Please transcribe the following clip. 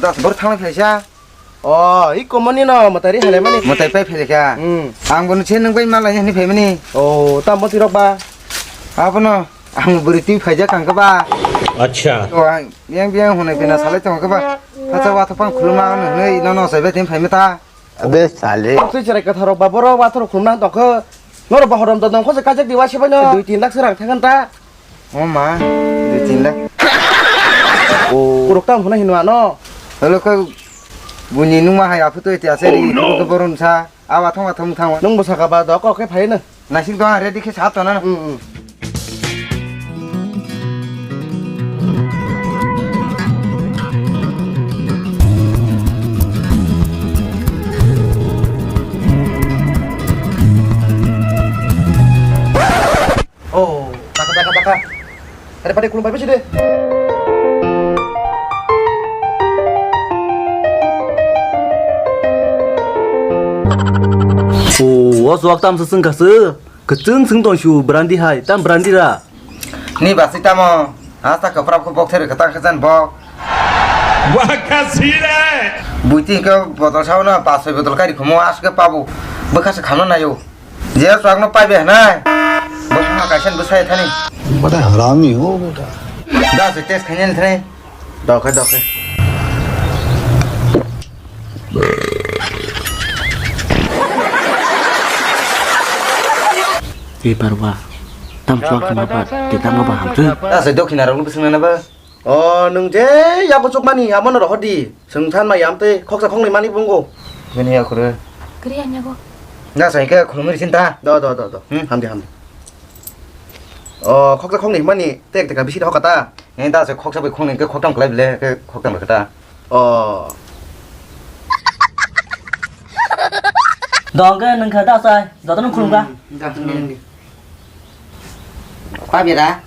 다 뭘 타면 fel이야 이거 뭐니 너 뭐다리 할래마니 뭐다 빼 fel이야 안 보는 채는 거이 말라 니 페미니 땀 뭐 들어봐 아버너 안 버리 뛰 파자 간가 अच्छा 와 비앙 호네 비나 살레 좀 가봐 하자 와서 방 굴마는 네 너너 세베 팀 페미타 अबे साले 스위치를 타러 봐보러 와터로 굴만 덩크 너로 봐 허럼 덩 코스 가적 디와 시바냐 2-3 락 타간다 엄마 뒤진라 구록담 보나 hinwa no Lalu kau bunyi nungma hai apa tu itu aseri itu keborun sa awat thong thong thong nung bosa ka ba do ko ke phai na nasi doang ready ke satu na taka daripada kulum bae sih deh我说当时生个事，个真正东西berandi hai，但berandi lah。 ni basi tamo asa ke prap ke bok ter ke tak kesan bok Wakasile buiti ke botol saw na pas botol kari kumo as ke pabu bekas khamna na yo je swag no pai be na bok ma kaisan besai thani बड़ा हरामी हो बेटा da se test khanyen thane Dok dok. Ibarwa. Tam suak kenapa? Kita nggak paham tuh. da se dok kina rong beseng na ba Nung je ya ko cuk mani amon ro hodi. Seng than ma yam te khok sa khong ni mani bunggo. gini ya kure 그래야냐고. da sai ke khulumir sinta Do. Hamdi. khok sa khong ni mani tek tek ka bisi hok kata. ni da se khok sa be khong ni ke khok tang klai le ke khok tang kata Đó cái nâng khởi đạo sai, đó tao nâng khung ra. da tang ni pa bi da